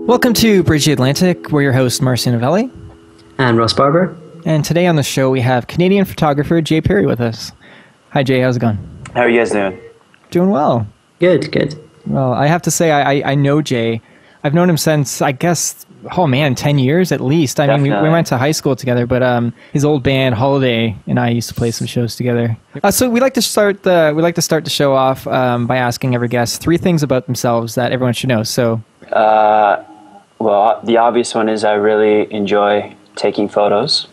Welcome to Bridge the Atlantic. We're your hosts, Marcy Novelli. And Ross Barber. And today on the show, we have Canadian photographer Jay Perry with us. Hi, Jay. How's it going? How are you guys doing? Doing well. Good. Well, I have to say, I know Jay. I've known him since, I guess, 10 years at least. I mean, we went to high school together, but his old band, Holiday, and I used to play some shows together. So we like to start the show off by asking every guest 3 things about themselves that everyone should know. So, well, the obvious one is I really enjoy taking photos.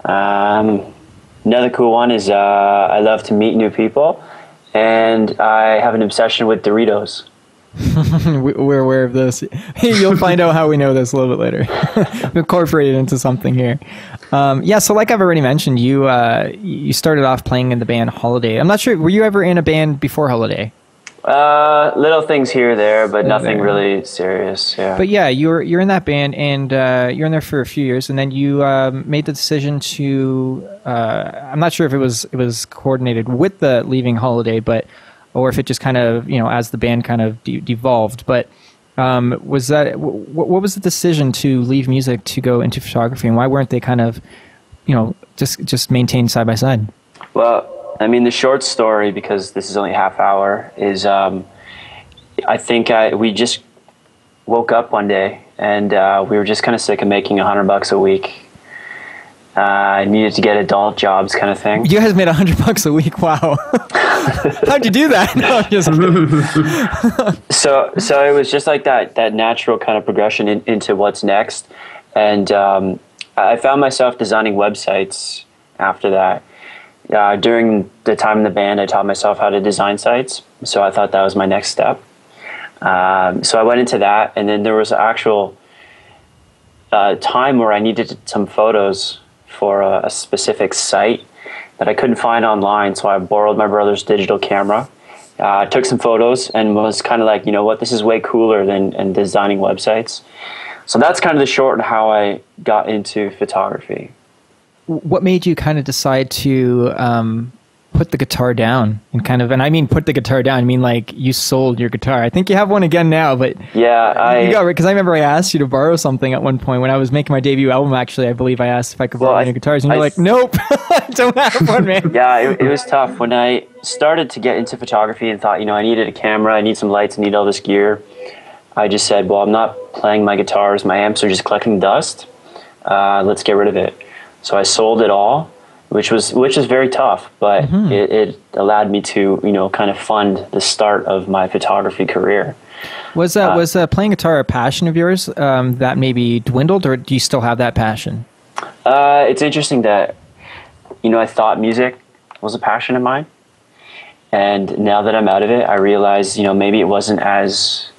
Another cool one is I love to meet new people, and I have an obsession with Doritos. We're aware of this. You'll find out how we know this a little bit later. Incorporate it into something here. So like I've already mentioned, you started off playing in the band Holiday. I'm not sure, were you ever in a band before Holiday? Little things here or there, but nothing really serious. Yeah. But yeah, you're in that band, and you're in there for a few years, and then you made the decision to. I'm not sure if it was coordinated with the leaving Holiday, or if it just kind of as the band kind of devolved. But was that what was the decision to leave music to go into photography, and why weren't they kind of just maintained side by side? Well, I mean, the short story, because this is only half hour, is I think we just woke up one day and we were just kind of sick of making $100 a week. I needed to get adult jobs, kind of thing. You guys made $100 a week. Wow. How'd you do that? No, I'm just kidding. So it was just like that natural kind of progression into what's next. And I found myself designing websites after that. During the time in the band, I taught myself how to design sites, so I thought that was my next step. So I went into that, and then there was an actual time where I needed some photos for a specific site that I couldn't find online, so I borrowed my brother's digital camera, took some photos, and was kind of like, you know what, this is way cooler than designing websites. So that's kind of the short and how I got into photography. What made you kind of decide to put the guitar down and I mean put the guitar down, I mean like you sold your guitar. I think you have one again now, but yeah, because I remember I asked you to borrow something at one point when I was making my debut album. Actually, I believe I asked if I could borrow any guitars, and you're like, nope, I don't have one, man. Yeah, it was tough when I started to get into photography and thought, I needed a camera, I need some lights, I need all this gear. I just said, well, I'm not playing my guitars, my amps are just collecting dust. Let's get rid of it. So I sold it all, which was very tough, but it allowed me to, kind of fund the start of my photography career. Was playing guitar a passion of yours that maybe dwindled, or do you still have that passion? It's interesting that, I thought music was a passion of mine, and now that I'm out of it, I realize, maybe it wasn't as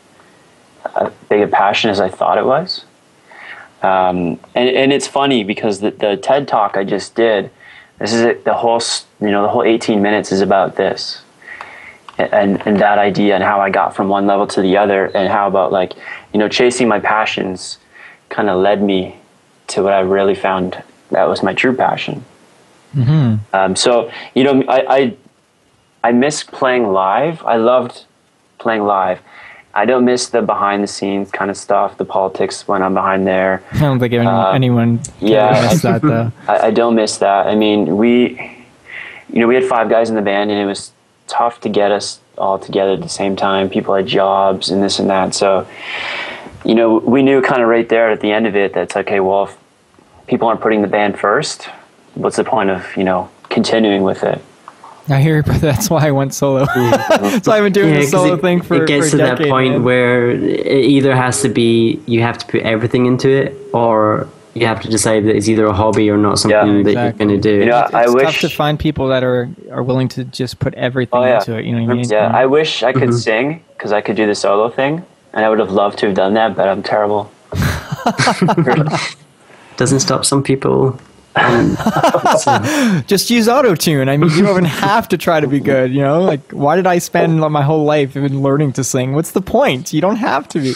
big a passion as I thought it was. And it's funny because the TED Talk I just did, this is it, the whole 18 minutes is about this and that idea and how I got from one level to the other, and how about chasing my passions kind of led me to what I really found that was my true passion. So I miss playing live. I loved playing live. I don't miss the behind-the-scenes kind of stuff, the politics when I'm behind there. I don't think anyone miss that, though. I don't miss that. I mean, we had 5 guys in the band, and it was tough to get us all together at the same time. People had jobs and this and that. So, we knew kind of right there at the end of it that's okay, well, if people aren't putting the band first, what's the point of, continuing with it? I hear you, but that's why I went solo. So I've been doing the solo thing for a decade. It gets to that point where it either has to be, you have to put everything into it, or you have to decide that it's either a hobby or not something that you're going to do. It's tough to find people that are willing to just put everything into it. You know what I mean? Yeah, I wish I could sing, because I could do the solo thing, and I would have loved to have done that, but I'm terrible. Doesn't stop some people. Just use auto-tune. I mean, you don't even have to try to be good, like, why did I spend my whole life learning to sing? What's the point? You don't have to be.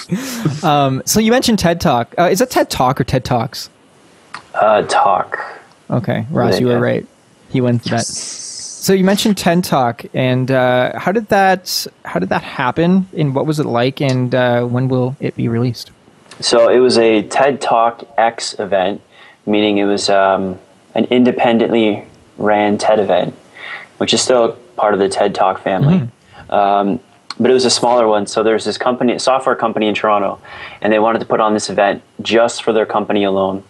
So you mentioned TED Talk. Is it TED Talk or TED Talks? Talk. Okay, Ross, you were right. He went to that. So you mentioned TED Talk, and how did that happen, and what was it like, and when will it be released? So it was a TED Talk X event, meaning it was an independently ran TED event, which is still part of the TED Talk family. But it was a smaller one. So there's this company, a software company in Toronto, and they wanted to put on this event just for their company alone.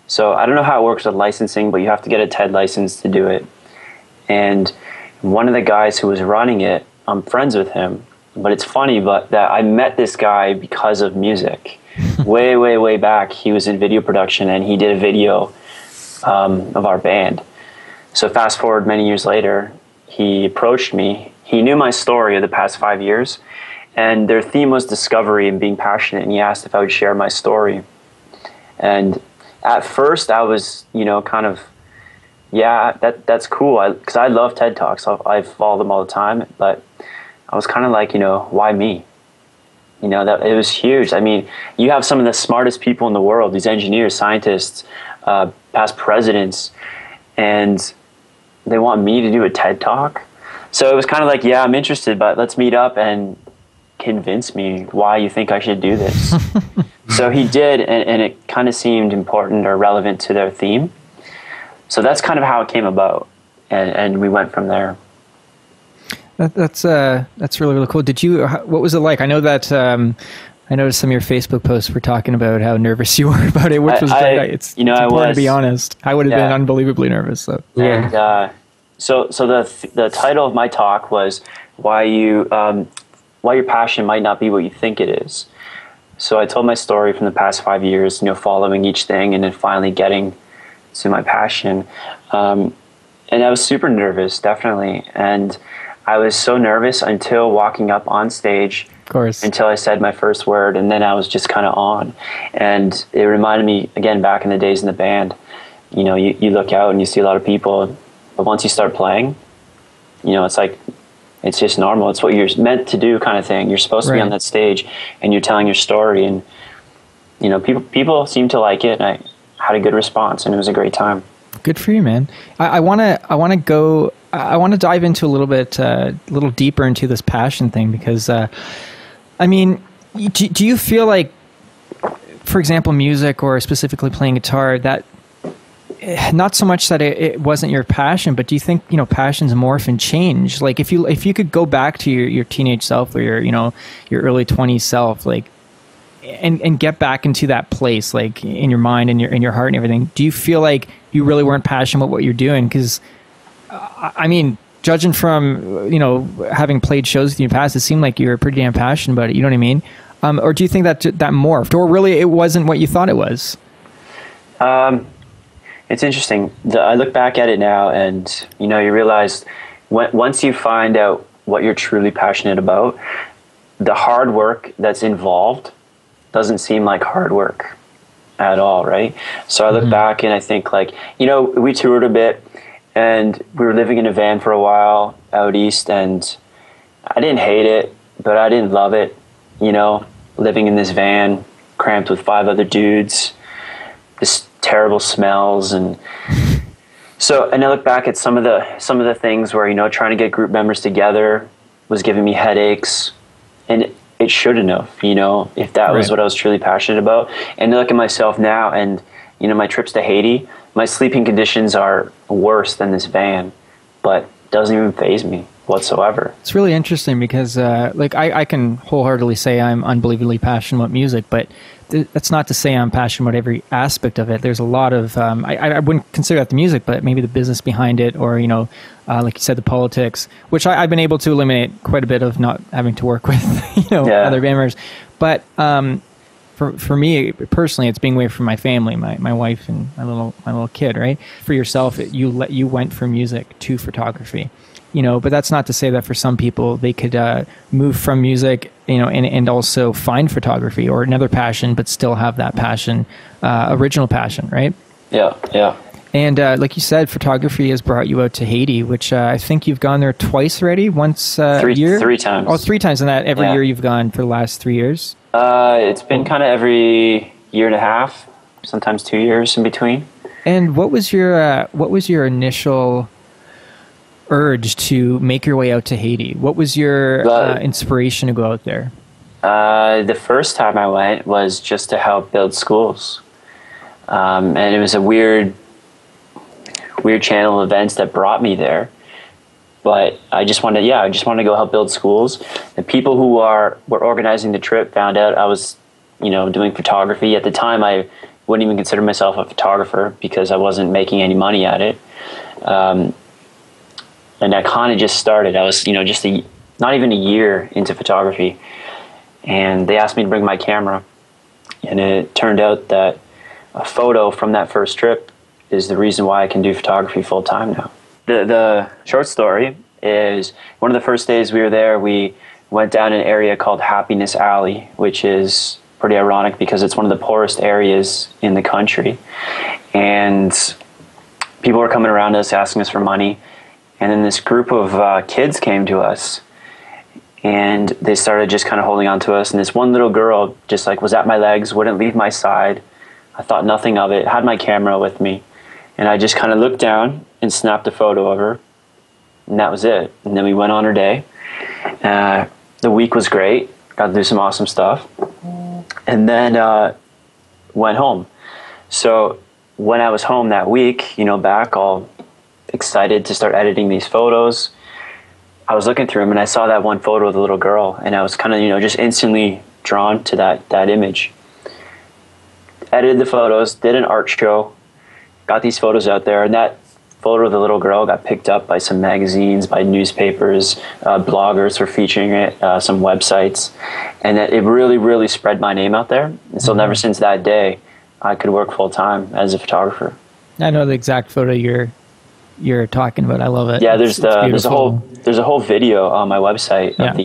So I don't know how it works with licensing, but you have to get a TED license to do it. And one of the guys who was running it, I'm friends with him, but it's funny, but that I met this guy because of music. way back, he was in video production, and he did a video of our band. So fast forward many years later, he approached me. He knew my story of the past 5 years, and their theme was discovery and being passionate, and he asked if I would share my story. And at first I was, kind of, yeah, that's cool, because I love TED Talks. I follow them all the time, but I was kind of like, why me? That it was huge. I mean, you have some of the smartest people in the world, these engineers, scientists, past presidents, and they want me to do a TED Talk. So it was kind of like, yeah, I'm interested, but let's meet up and convince me why you think I should do this. So he did, and it kind of seemed important or relevant to their theme. So that's kind of how it came about, and we went from there. That's really, really cool. What was it like? I know that I noticed some of your Facebook posts were talking about how nervous you were about it, which was great. It's important to be honest. I would have been unbelievably nervous. So yeah. And, so the title of my talk was why your passion might not be what you think it is. So I told my story from the past 5 years, following each thing and then finally getting to my passion. And I was super nervous, definitely. And I was so nervous until walking up on stage, of course, until I said my first word, and then I was just kind of on. And it reminded me, again, back in the days in the band, you look out and you see a lot of people, but once you start playing, it's like, it's just normal. It's what you're meant to do, kind of thing. You're supposed to be on that stage, and you're telling your story, and people seem to like it. And I had a good response, and it was a great time. Good for you, man. I want to dive into a little deeper into this passion thing, because I mean, do you feel like, for example, music or specifically playing guitar, that not so much that it wasn't your passion, but do you think passions morph and change? Like if you could go back to your teenage self or your early 20s self, like and get back into that place, like in your mind and in your heart and everything, do you feel like you really weren't passionate about what you're doing? Because I mean, judging from having played shows with you in the past, it seemed like you were pretty damn passionate about it. You know what I mean? Or do you think that morphed, or really it wasn't what you thought it was? It's interesting. I look back at it now, and you realize once you find out what you're truly passionate about, the hard work that's involved doesn't seem like hard work at all, right? So I look back and I think, like, we toured a bit, and we were living in a van for a while out east, and I didn't hate it, but I didn't love it. Living in this van, cramped with 5 other dudes, this terrible smells, and I look back at some of the things where trying to get group members together was giving me headaches, and it shouldn't have, if that was what I was truly passionate about. And I look at myself now, and my trips to Haiti, my sleeping conditions are worse than this van, but it doesn't even faze me whatsoever. It's really interesting because I can wholeheartedly say I'm unbelievably passionate about music, but that's not to say I'm passionate about every aspect of it. There's a lot of I wouldn't consider that the music, but maybe the business behind it, or like you said, the politics, which I've been able to eliminate quite a bit of, not having to work with other band members. But for me personally, it's being away from my family, my wife and my little kid. Right? For yourself, you went from music to photography. But that's not to say that for some people they could move from music, and also find photography or another passion, but still have that passion, original passion, right? Yeah. And like you said, photography has brought you out to Haiti, which I think you've gone there twice already, once a year? 3 times. Oh, 3 times, and that every year you've gone for the last 3 years? It's been kind of every year and a half, sometimes 2 years in between. And what was your initial urge to make your way out to Haiti? What was your inspiration to go out there? The first time I went was just to help build schools. And it was a weird channel of events that brought me there. But I just wanted to go help build schools. The people who were organizing the trip found out I was, doing photography. At the time, I wouldn't even consider myself a photographer because I wasn't making any money at it. And I kind of just started. I was, not even a year into photography. And they asked me to bring my camera. And it turned out that a photo from that first trip is the reason why I can do photography full time now. The short story is one of the first days we were there, we went down an area called Happiness Alley, which is pretty ironic because it's one of the poorest areas in the country. And people were coming around us asking us for money. And then this group of kids came to us. And they started just kind of holding on to us. And this one little girl just was at my legs, wouldn't leave my side. I thought nothing of it, had my camera with me. And I just kind of looked down and snapped a photo of her. And that was it. And then we went on our day. The week was great. Got to do some awesome stuff. And then went home. So when I was home that week, back all excited to start editing these photos, I was looking through them and I saw that one photo of the little girl. And I was kind of, just instantly drawn to that image. Edited the photos, did an art show, got these photos out there, and that photo of the little girl got picked up by some magazines, by newspapers, bloggers were featuring it, some websites, and that it really, really spread my name out there. And so ever since that day, I could work full time as a photographer. I know the exact photo you're talking about. I love it. Yeah, there's a whole video on my website of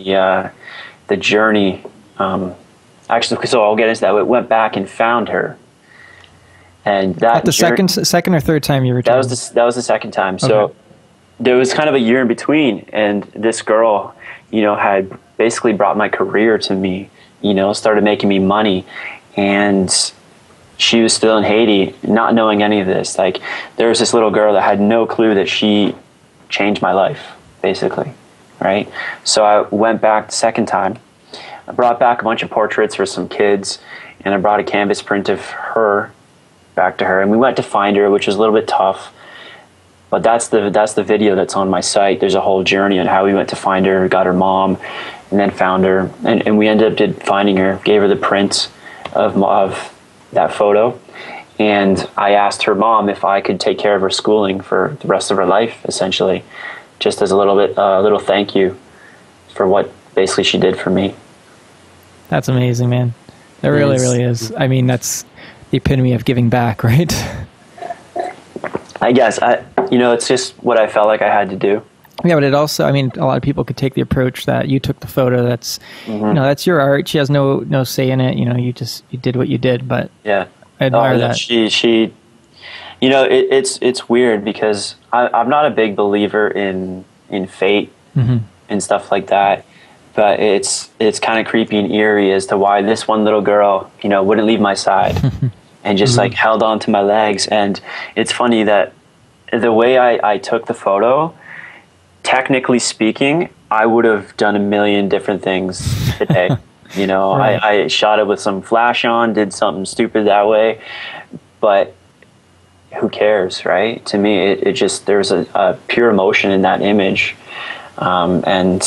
the journey. Actually, so I'll get into that. We went back and found her. And that the second or third time you returned? That was the second time. So there was kind of a year in between, and this girl, had basically brought my career to me, started making me money, and she was still in Haiti, not knowing any of this. There was this little girl that had no clue that she changed my life, basically, right? So I went back the second time. I brought back a bunch of portraits for some kids, and I brought a canvas print of her back to her, and we went to find her, which was a little bit tough, but that's the video that's on my site. There's a whole journey on how we went to find her, got her mom, and then found her, and we ended up finding her, gave her the print of that photo, and I asked her mom if I could take care of her schooling for the rest of her life, essentially, just as a little thank you for what basically she did for me. That's amazing, man. That really, really is. I mean, that's the epitome of giving back, right? I guess it's just what I felt like I had to do. Yeah, but it also, a lot of people could take the approach that you took the photo. That's, that's your art. She has no say in it. You did what you did. But yeah, I admire that. She, it's weird because I'm not a big believer in fate and stuff like that. But it's kind of creepy and eerie as to why this one little girl, wouldn't leave my side and just held on to my legs. And it's funny that the way I took the photo, technically speaking, I would have done a million different things today. Right. I shot it with some flash on, did something stupid that way, but who cares, right? To me, it just, there's a pure emotion in that image. And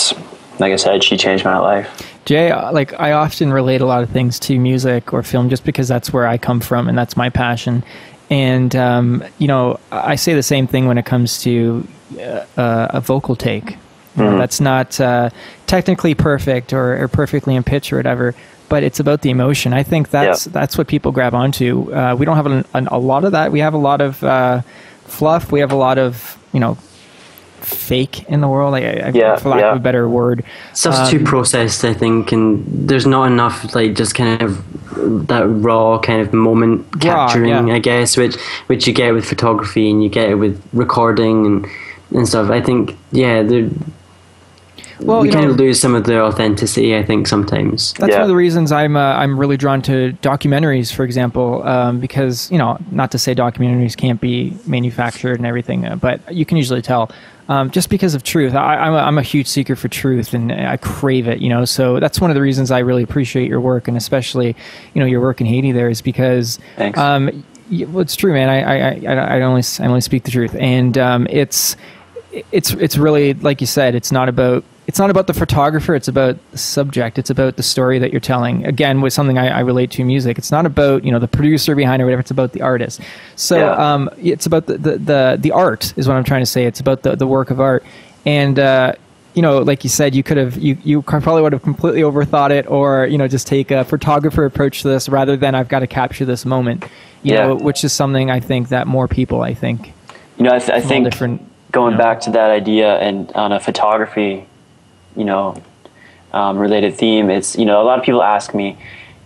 like I said, she changed my life. Jay, I often relate a lot of things to music or film just because that's where I come from and that's my passion. And, I say the same thing when it comes to a vocal take. That's not technically perfect or perfectly in pitch or whatever, but it's about the emotion. I think that's what people grab onto. We don't have a lot of that. We have a lot of fluff. We have a lot of, fake in the world, for lack of a better word. Stuff's too processed, I think, and there's not enough just kind of that raw kind of moment capturing, I guess, which you get with photography and you get it with recording and stuff. I think, Well, we kind of lose some of the authenticity, I think, sometimes. That's one of the reasons I'm really drawn to documentaries, for example, because, not to say documentaries can't be manufactured and everything, but you can usually tell. Just because of truth. I'm a huge seeker for truth, and I crave it, so that's one of the reasons I really appreciate your work, and especially, your work in Haiti there, is because well, it's true, man. I only speak the truth, and it's really, like you said, it's not about the photographer, it's about the subject, it's about the story that you're telling. Again, with something I relate to, music, it's not about the producer behind it or whatever, it's about the artist. So it's about the art is what I'm trying to say. It's about the work of art. And like you said, you probably would have completely overthought it, or just take a photographer approach to this rather than I've got to capture this moment, which is something I think that more people, I think I think going back to that idea, and on a photography related theme, it's a lot of people ask me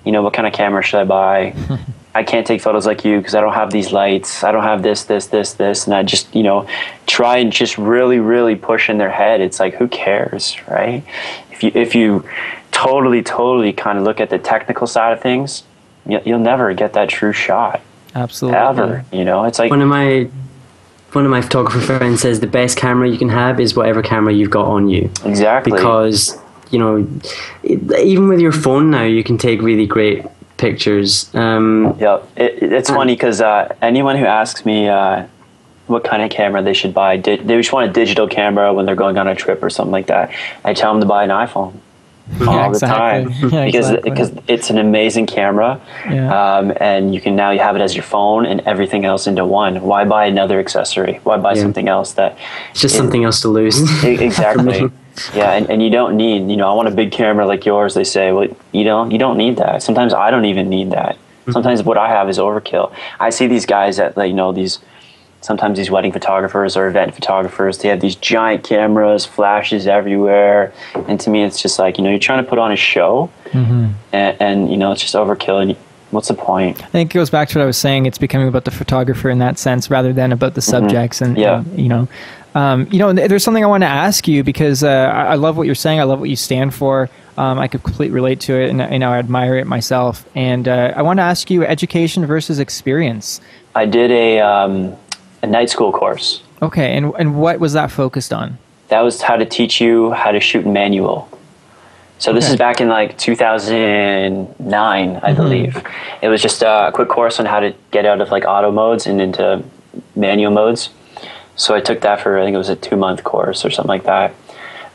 what kind of camera should I buy. I can't take photos like you because I don't have these lights, I don't have this, and I just try and just really, really push in their head. It's like, who cares, right? If you totally kind of look at the technical side of things, you'll never get that true shot. Absolutely. Ever. It's like one of my photographer friends says the best camera you can have is whatever camera you've got on you. Exactly. Because, even with your phone now, you can take really great pictures. It's funny because anyone who asks me what kind of camera they should buy, they just want a digital camera when they're going on a trip or something like that, I tell them to buy an iPhone. All the time, because it's an amazing camera, and you have it as your phone and everything else into one. Why buy another accessory? Why buy something else that it's just something else to lose? Exactly. And you don't need, I want a big camera like yours. They say, well, you don't need that. Sometimes I don't even need that. Sometimes what I have is overkill. I see these guys that sometimes these wedding photographers or event photographers, they have these giant cameras, flashes everywhere. And to me, it's just like, you're trying to put on a show, and it's just overkill. And what's the point? I think it goes back to what I was saying. It's becoming about the photographer in that sense rather than about the subjects. And there's something I want to ask you, because I love what you're saying. I love what you stand for. I could completely relate to it, and I admire it myself. And I want to ask you, education versus experience. I did a night school course. Okay, and what was that focused on? That was how to teach you how to shoot manual. So this is back in 2009, I believe. It was just a quick course on how to get out of auto modes and into manual modes. So I took that for, I think it was a 2-month course or something like that.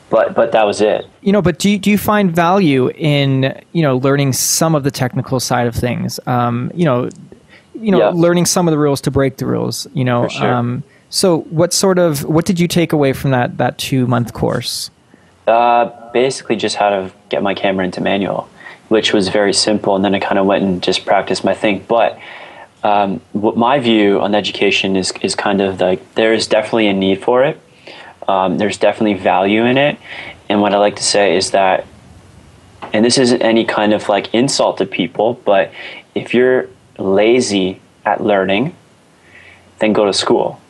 But that was it. But do you find value in, learning some of the technical side of things? Learning some of the rules to break the rules, For sure. So what did you take away from that 2-month course? Basically just how to get my camera into manual, which was very simple. And then I kind of went and just practiced my thing. But what my view on education is kind of there is definitely a need for it. There's definitely value in it. And what I like to say is that, and this isn't any kind of insult to people, but if you're lazy at learning, then go to school.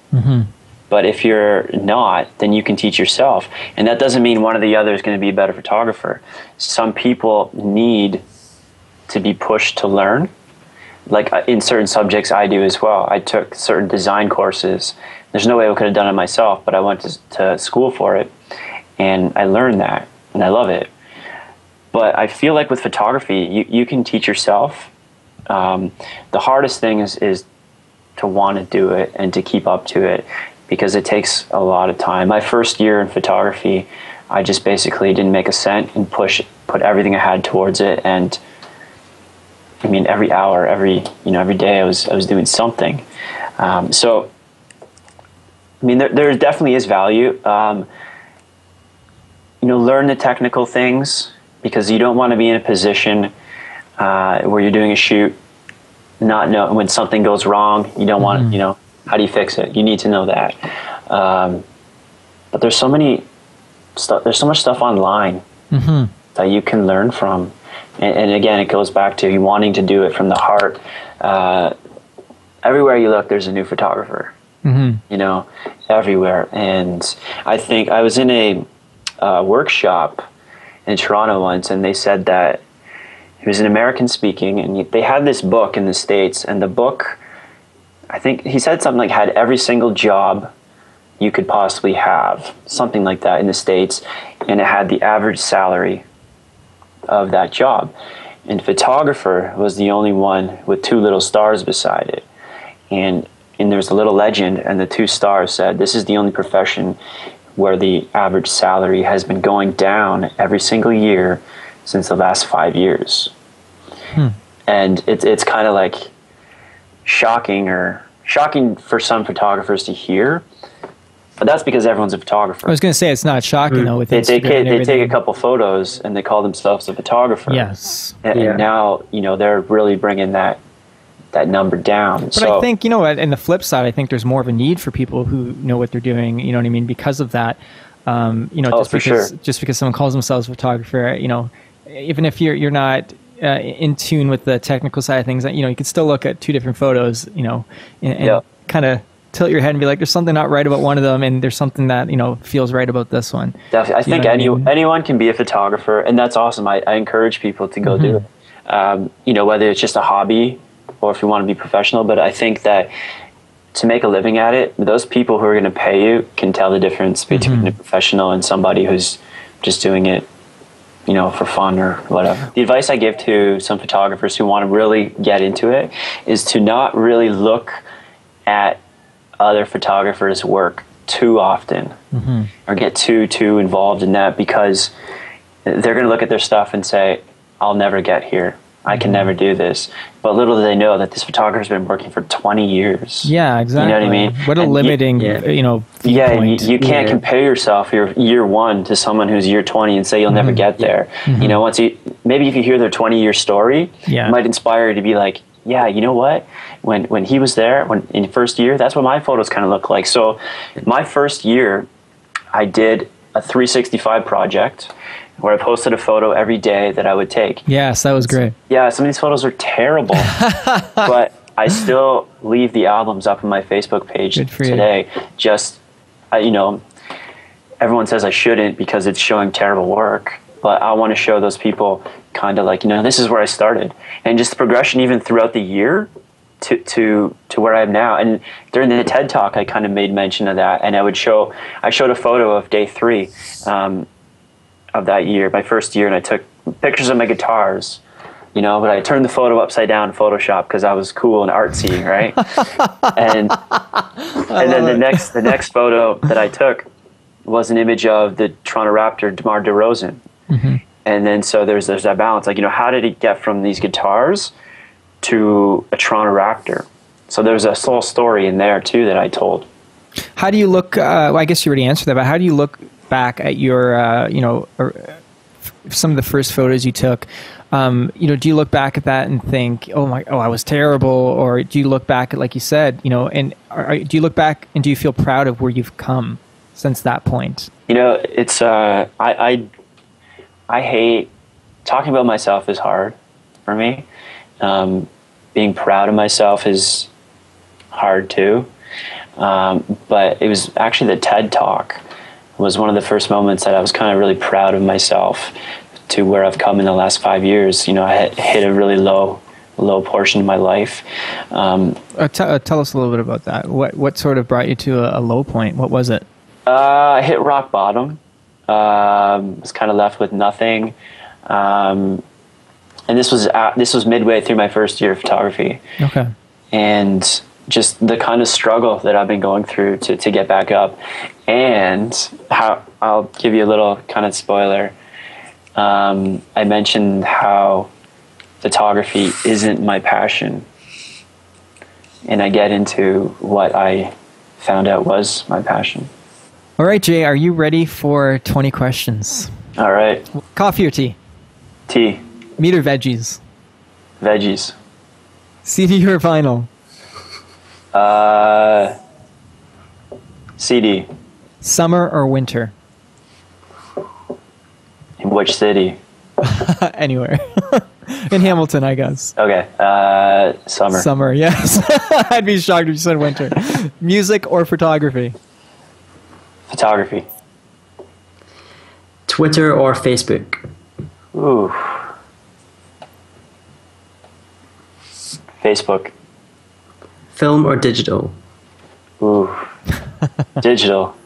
But if you're not, then you can teach yourself. And that doesn't mean one or the other is going to be a better photographer. Some people need to be pushed to learn. In certain subjects, I do as well. I took certain design courses. There's no way I could have done it myself, but I went to school for it, and I learned that, and I love it. But I feel like with photography, you can teach yourself. The hardest thing is to want to do it and to keep up to it, because it takes a lot of time. My first year in photography, I just basically didn't make a cent and put everything I had towards it. And I mean, every hour, every day, I was doing something. So, I mean, there definitely is value. Learn the technical things, because you don't want to be in a position where you're doing a shoot, not know when something goes wrong. You don't want, how do you fix it? You need to know that. But there's so much stuff online that you can learn from. And again, it goes back to you wanting to do it from the heart. Everywhere you look, there's a new photographer, everywhere. And I think I was in a workshop in Toronto once, and they said that he was an American speaking, and they had this book in the States, and the book, I think he said something like, had every single job you could possibly have, something like that in the States, and it had the average salary of that job. And photographer was the only one with 2 little stars beside it. And there's a little legend, and the 2 stars said, this is the only profession where the average salary has been going down every single year since the last 5 years. And it's kind of like shocking for some photographers to hear, but that's because everyone's a photographer. I was going to say, it's not shocking though. With they take a couple photos and they call themselves a photographer. Yes. And now, they're really bringing that number down. But I think, and the flip side, I think there's more of a need for people who know what they're doing, you know what I mean, because of that. Just because someone calls themselves a photographer, even if you're not in tune with the technical side of things, you can still look at 2 different photos, and kind of tilt your head and be like, there's something not right about one of them, and there's something that feels right about this one. Definitely, I think anyone can be a photographer, and that's awesome. I encourage people to go do it. Whether it's just a hobby or if you want to be professional. But I think that to make a living at it, those people who are going to pay you can tell the difference between a professional and somebody who's just doing it, for fun or whatever. The advice I give to some photographers who want to really get into it is to not really look at other photographers' work too often or get too involved in that, because they're going to look at their stuff and say, I'll never get here. I can never do this. But little do they know that this photographer's been working for 20 years. Yeah, exactly. You know what I mean? What a limiting, viewpoint. You can't compare yourself, your year 1 to someone who's year 20 and say you'll never get there. Maybe if you hear their 20-year story, it might inspire you to be like, yeah, you know what? When he was there, in first year, that's what my photos kind of look like. So my first year, I did a 365 project where I posted a photo every day that I would take. Yes, that was great. Yeah, some of these photos are terrible, but I still leave the albums up on my Facebook page today. Everyone says I shouldn't because it's showing terrible work, but I want to show those people kind of like, this is where I started. And just the progression even throughout the year to where I am now. And during the TED Talk, I kind of made mention of that, and I showed a photo of day 3, of that year, my first year, and I took pictures of my guitars, but I turned the photo upside down in Photoshop because I was cool and artsy, right? and then the next photo that I took was an image of the Toronto Raptor, DeMar DeRozan. And then so there's that balance, like, how did he get from these guitars to a Toronto Raptor? So there's a whole story in there too that I told. How do you look, I guess you already answered that, but how do you look back at your, some of the first photos you took? Do you look back at that and think, I was terrible? Or do you look back at, like you said, and do you look back and do you feel proud of where you've come since that point? It's, I hate, talking about myself is hard for me. Being proud of myself is hard too. But it was actually the TED Talk was one of the first moments that I was kind of really proud of myself to where I've come in the last 5 years. I had hit a really low portion of my life. Tell us a little bit about that. What sort of brought you to a low point? What was it? I hit rock bottom. Was kind of left with nothing. And this was midway through my first year of photography. Okay. And just the kind of struggle that I've been going through to get back up, and how I'll give you a little kind of spoiler. I mentioned how photography isn't my passion, and I get into what I found out was my passion. All right, Jay, are you ready for 20 questions? All right. Coffee or tea? Tea. Meat or veggies? Veggies. CD or vinyl? CD. Summer or winter? In which city? Anywhere. In Hamilton, I guess. Okay. Summer. Summer, yes. I'd be shocked if you said winter. Music or photography? Photography. Twitter or Facebook? Ooh. Facebook. Film or digital? Ooh. Digital.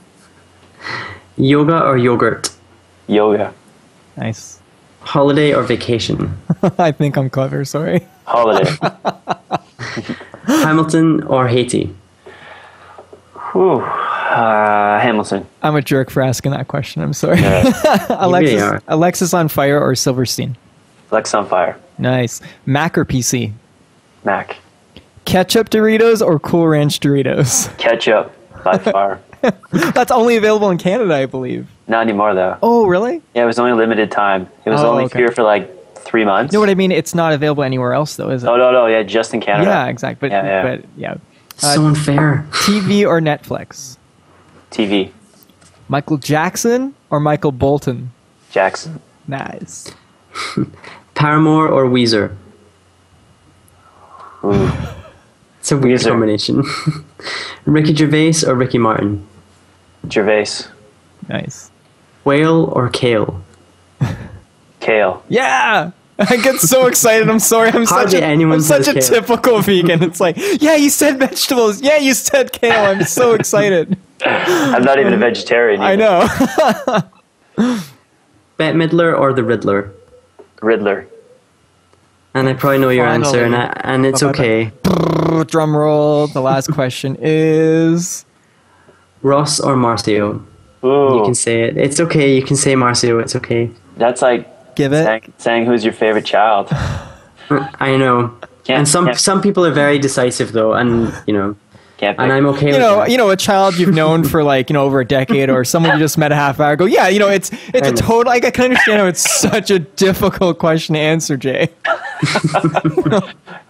Yoga or yogurt? Yoga. Nice. Holiday or vacation? I think I'm clever. Sorry. Holiday. Hamilton or Haiti? Ooh. Hamilton. I'm a jerk for asking that question. I'm sorry. Yeah. Alexis, are. Alexis on Fire or Silverstein? Lex on Fire. Nice. Mac or PC? Mac. Ketchup Doritos or Cool Ranch Doritos? Ketchup. By far. That's only available in Canada, I believe. Not anymore, though. Oh, really? Yeah, it was only limited time. It was only okay. here for like 3 months. You know what I mean? It's not available anywhere else, though, is it? Oh, no. Yeah, just in Canada. Yeah, exactly. But yeah. So unfair. TV or Netflix? TV. Michael Jackson or Michael Bolton? Jackson. Nice. Paramore or Weezer? Ooh. It's a weird Weezer. combination. Ricky Gervais or Ricky Martin? Gervais. Nice. Whale or kale? Kale. Yeah! I get so excited. I'm sorry. I'm Hardly anyone such a says kale. typical vegan. It's like, yeah, you said vegetables. Yeah, you said kale. I'm so excited. I'm not even a vegetarian I either. know. Bette Midler or the Riddler? Riddler. And I probably know your Finally. answer, and it's okay. Drum roll. The last question is... Ross or Marcio? Ooh. You can say it. It's okay. You can say Marcio. It's okay. That's like Give it. saying who's your favorite child. I know. And some people are very decisive though, and Can't and pick. I'm okay with that. A child you've known for over a decade, or someone you just met a half hour ago. Yeah, it's a total. I can understand how it's such a difficult question to answer, Jay.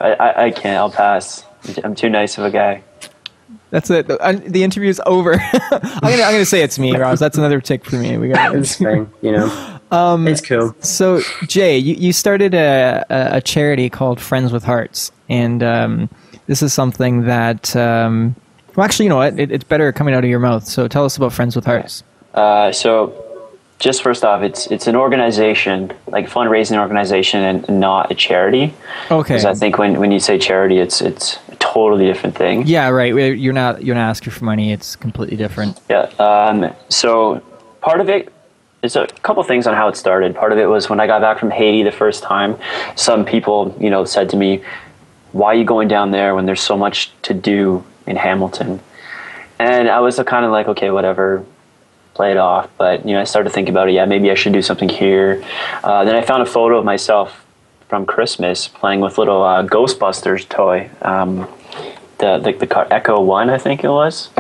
I can't. I'll pass. I'm too nice of a guy. That's it. The interview's over. I'm gonna say it's me, Ross. That's another tick for me. We got It's fine. It's cool. So, Jay, you started a charity called Friends with Hearts, and this is something that, well, actually, you know what? It's better coming out of your mouth. So tell us about Friends with Hearts. So just first off, it's an organization, like fundraising organization, and not a charity. Okay. Because I think when you say charity, it's a totally different thing. Yeah, right. You're not asking for money. It's completely different. Yeah. So part of it is a couple things on how it started. Part of it was when I got back from Haiti the first time. Some people, said to me, "Why are you going down there when there's so much to do in Hamilton?" And I was kind of like, okay, whatever, play it off. But I started to think about it. Yeah, maybe I should do something here. Then I found a photo of myself from Christmas playing with little Ghostbusters toy, the car Echo 1, I think it was.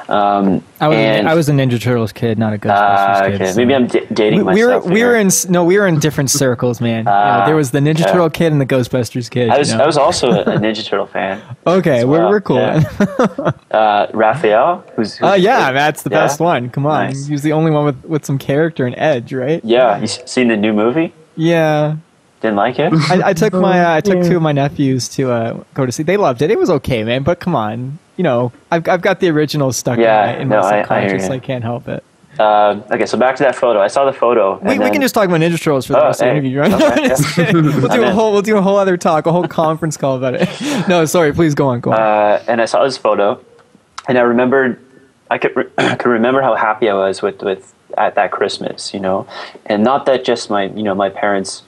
I was a Ninja Turtles kid, not a Ghostbusters kid. Okay, So. maybe I'm dating myself. We were in different circles, man. There was the Ninja Turtle kid and the Ghostbusters kid. I was also a Ninja Turtle fan. Okay, we're cool. Yeah. Raphael, who's that's the best one. Come on, Nice. he was the only one with some character and edge, right? Yeah, you seen the new movie? Yeah. Didn't like it? I took two of my nephews to go to see. They loved it. It was okay, man. But come on, I've got the original stuck in my subconscious. I can't help it. Okay, so back to that photo. I saw the photo. We can just talk about Ninja Turtles for the rest of the interview, right? Okay, Just kidding. We'll do a whole other talk, a whole conference call about it. No, sorry. Please go on. And I saw this photo, and I remembered. I could remember how happy I was with at that Christmas, and not that just my parents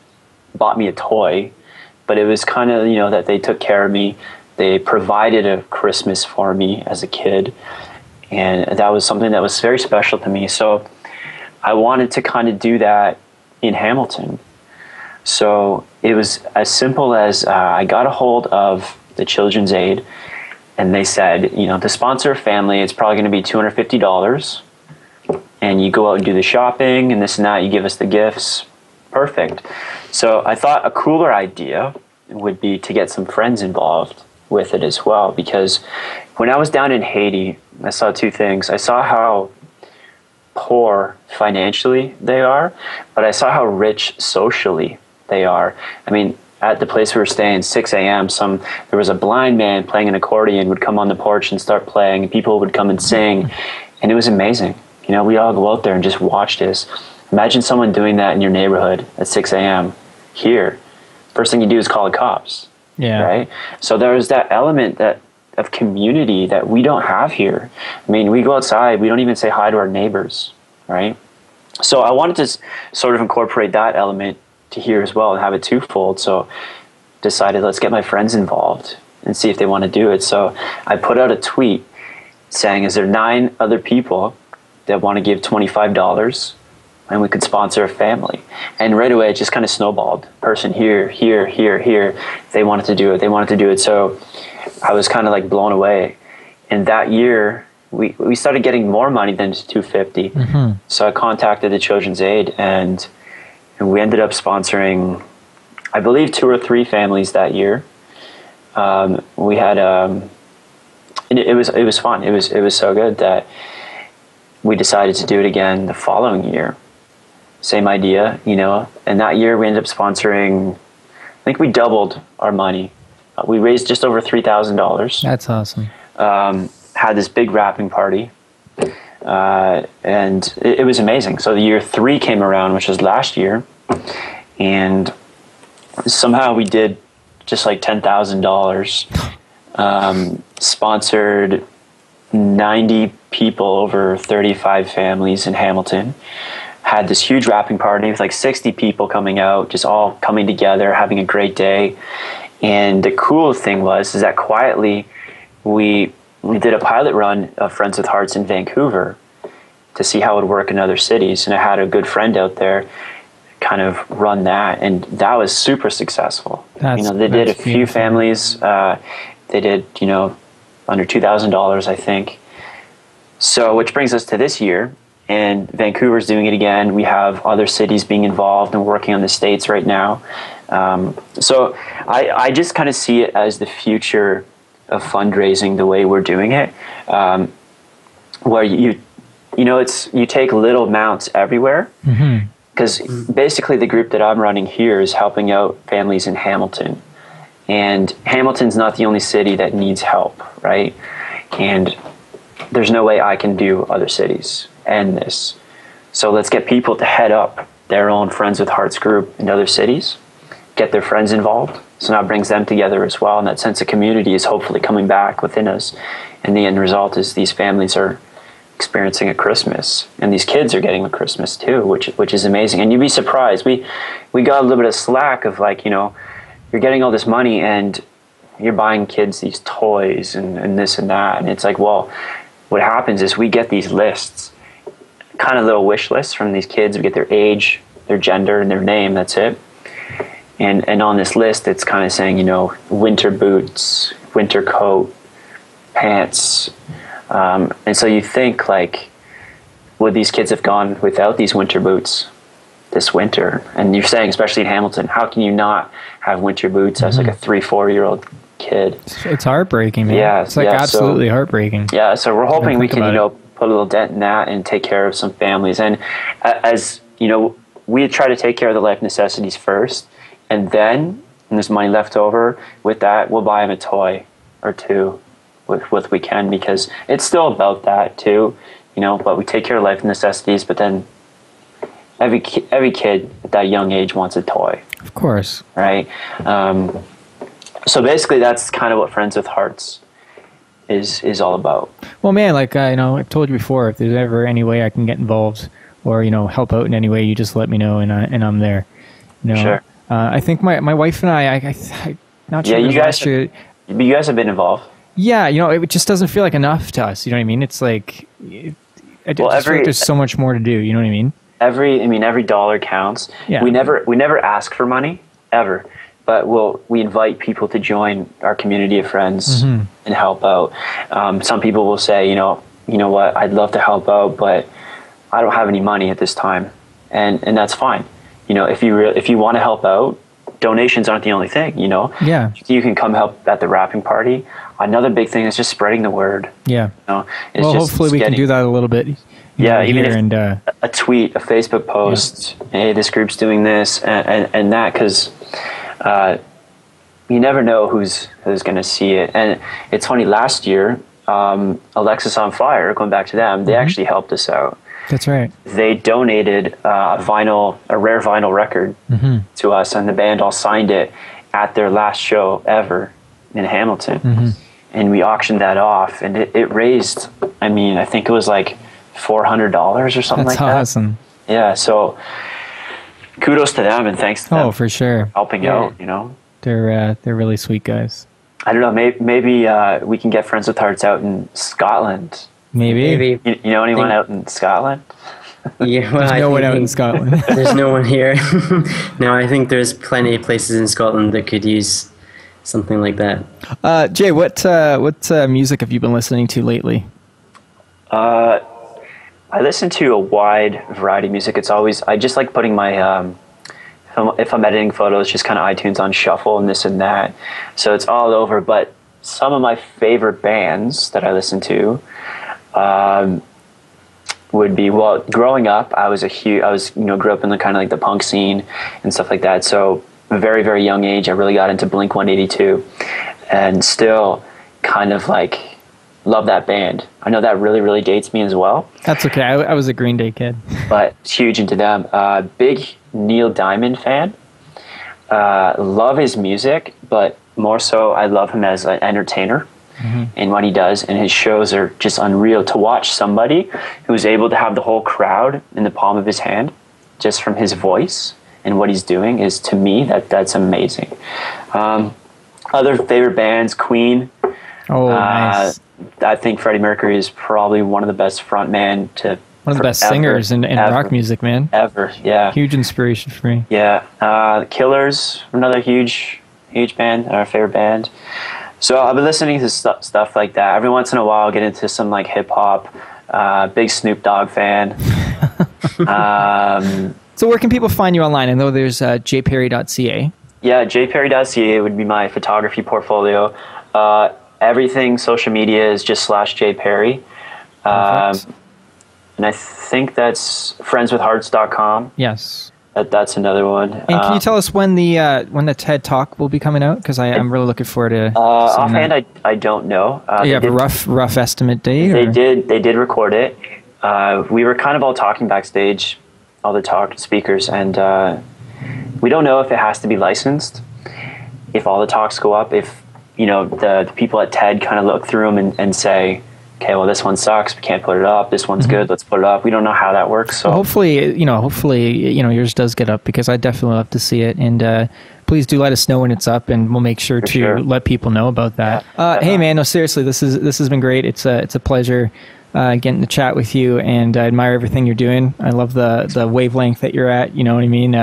bought me a toy, but it was kind of that they took care of me. They provided a Christmas for me as a kid, and that was something that was very special to me. So I wanted to kind of do that in Hamilton. So it was as simple as I got a hold of the Children's Aid, and they said, to sponsor a family, it's probably going to be $250, and you go out and do the shopping and this and that. You give us the gifts. Perfect. So I thought a cooler idea would be to get some friends involved with it as well, because when I was down in Haiti, I saw two things. I saw how poor financially they are, but I saw how rich socially they are. I mean, at the place we were staying, 6 a.m., there was a blind man playing an accordion would come on the porch and start playing, and people would come and sing, and it was amazing. We all go out there and just watch this. And Imagine someone doing that in your neighborhood at 6 a.m. Here, first thing you do is call the cops. Yeah. Right. So there's that element of community that we don't have here. I mean, we go outside, we don't even say hi to our neighbors. Right. So I wanted to sort of incorporate that element to here as well and have it twofold. So decided, let's get my friends involved and see if they want to do it. So I put out a tweet saying, is there 9 other people that want to give $25 and we could sponsor a family? And right away it just kind of snowballed. Person here, they wanted to do it. So I was kind of like blown away. And that year we started getting more money than just $250. Mm-hmm. So I contacted the Children's Aid and we ended up sponsoring, I believe, 2 or 3 families that year. We had it was fun. It was so good that we decided to do it again the following year. Same idea, and that year we ended up sponsoring, I think we doubled our money. We raised just over $3,000. That's awesome. Had this big wrapping party, and it was amazing. So the year 3 came around, which was last year, and somehow we did just like $10,000, sponsored 90 people over 35 families in Hamilton, had this huge wrapping party with like 60 people coming out, just all coming together, having a great day. And the cool thing is that quietly we did a pilot run of Friends with Hearts in Vancouver to see how it would work in other cities. And I had a good friend out there kind of run that, and that was super successful. They did a few families. They did, under $2,000, I think. So, which brings us to this year, and Vancouver's doing it again. We have other cities being involved and working on the States right now. So I just kind of see it as the future of fundraising the way we're doing it, where you take little amounts everywhere. Mm-hmm. Because basically the group that I'm running here is helping out families in Hamilton. And Hamilton's not the only city that needs help, right? And there's no way I can do other cities and this. So let's get people to head up their own Friends with Hearts group in other cities, get their friends involved. So now it brings them together as well. And that sense of community is hopefully coming back within us. And the end result is these families are experiencing a Christmas, and these kids are getting a Christmas too, which is amazing. And you'd be surprised. We got a little bit of slack of like, you're getting all this money and you're buying kids these toys and this and that. And it's like, well, what happens is we get these lists, kind of little wish lists from these kids. We get their age, their gender, and their name. That's it. And on this list, it's kind of saying, winter boots, winter coat, pants. And so you think, like, would these kids have gone without these winter boots this winter? And you're saying, especially in Hamilton, how can you not have winter boots as like a 3-4-year-old kid? It's heartbreaking, man. Yeah, it's like absolutely heartbreaking. Yeah, so we're hoping we can, put a little dent in that and take care of some families. And as we try to take care of the life necessities first, and then when there's money left over, with that, we'll buy them a toy or two with what we can, because it's still about that too, but we take care of life necessities, but then every kid at that young age wants a toy. Of course. Right? So basically that's kind of what Friends with Hearts is all about. Well, man, like, I've told you before, if there's ever any way I can get involved or, help out in any way, you just let me know and I'm there. Sure. I think my wife and I not sure. Yeah, you guys have been involved. Yeah, it just doesn't feel like enough to us. You know what I mean? It's like, I feel like there's so much more to do. You know what I mean? Every dollar counts. Yeah. We never ask for money ever, but we invite people to join our community of friends and help out. Some people will say, you know what, I'd love to help out, but I don't have any money at this time, and that's fine. If you want to help out, donations aren't the only thing. Yeah. You can come help at the wrapping party. Another big thing is just spreading the word. Yeah. Hopefully we can do that a little bit. Even if a tweet, a Facebook post, hey, this group's doing this and that, because you never know who's going to see it. And it's funny, last year, Alexis on Fire, going back to them, they actually helped us out. That's right. They donated a rare vinyl record to us, and the band all signed it at their last show ever in Hamilton. And we auctioned that off, and it raised, I mean, I think it was like $400 or something like that. That's awesome. Yeah, so kudos to them, and thanks to them for sure. helping out, you know. They're really sweet guys. I don't know, maybe we can get Friends with Hearts out in Scotland. Maybe. You know anyone out in Scotland? Yeah, well, there's no one out in Scotland. There's no one here. No, I think there's plenty of places in Scotland that could use something like that. Jay, what music have you been listening to lately? I listen to a wide variety of music. It's always, I just like putting my, if I'm editing photos, just kind of iTunes on shuffle and this and that. So it's all over. But some of my favorite bands that I listen to would be, well, growing up, I grew up in the kind of like the punk scene and stuff like that. So at a very, very young age, I really got into Blink-182 and still kind of like love that band. I know that really, really dates me as well. That's okay. I was a Green Day kid. But huge into them. Big Neil Diamond fan. Love his music, but more so I love him as an entertainer and what he does. And his shows are just unreal. To watch somebody who's able to have the whole crowd in the palm of his hand just from his voice and what he's doing is, to me, that's amazing. Other favorite bands, Queen. Oh, nice. I think Freddie Mercury is probably one of the best frontmen to one of the best singers in rock music, man. Ever, yeah. Huge inspiration for me. Yeah. The Killers, another huge band, our favorite band. So I've been listening to stuff like that. Every once in a while, I'll get into some like hip hop. Big Snoop Dogg fan. So where can people find you online? I know there's jperry.ca. Yeah, jperry.ca would be my photography portfolio. Everything social media is just /jperry. And I think that's friendswithhearts.com. Yes. That's another one. And can you tell us when the TED Talk will be coming out? Because I'm really looking forward to seeing offhand, that. I don't know. You have a rough estimate date? They did record it. We were kind of all talking backstage, all the speakers, and we don't know if it has to be licensed, if all the talks go up, if the people at TED kind of look through them and say, okay, well, this one sucks, we can't put it up. This one's good, let's put it up. We don't know how that works. So well, hopefully, yours does get up, because I definitely love to see it. And please do let us know when it's up, and we'll make sure to let people know about that. Hey, man, no, seriously, this has been great. It's a pleasure getting to chat with you, and I admire everything you're doing. I love the wavelength that you're at. You know what I mean?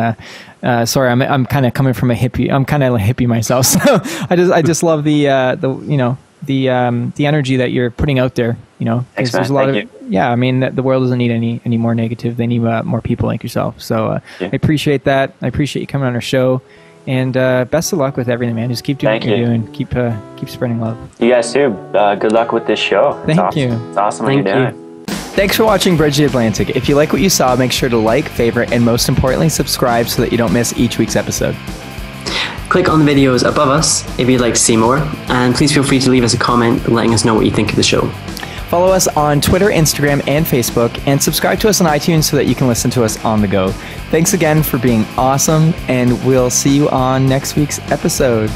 Sorry, I'm kind of coming from a hippie. I'm kind of a hippie myself, so I just love the energy that you're putting out there. Thanks, there's a lot of I mean, the world doesn't need any more negative. They need more people like yourself. So I appreciate that. I appreciate you coming on our show, and best of luck with everything, man. Just keep doing what you're doing. Keep spreading love. You guys too. Good luck with this show. Thank you. It's awesome what you're doing. Thanks for watching Bridge the Atlantic. If you like what you saw, make sure to like, favorite, and most importantly, subscribe so that you don't miss each week's episode. Click on the videos above us if you'd like to see more, and please feel free to leave us a comment letting us know what you think of the show. Follow us on Twitter, Instagram, and Facebook, and subscribe to us on iTunes so that you can listen to us on the go. Thanks again for being awesome, and we'll see you on next week's episode.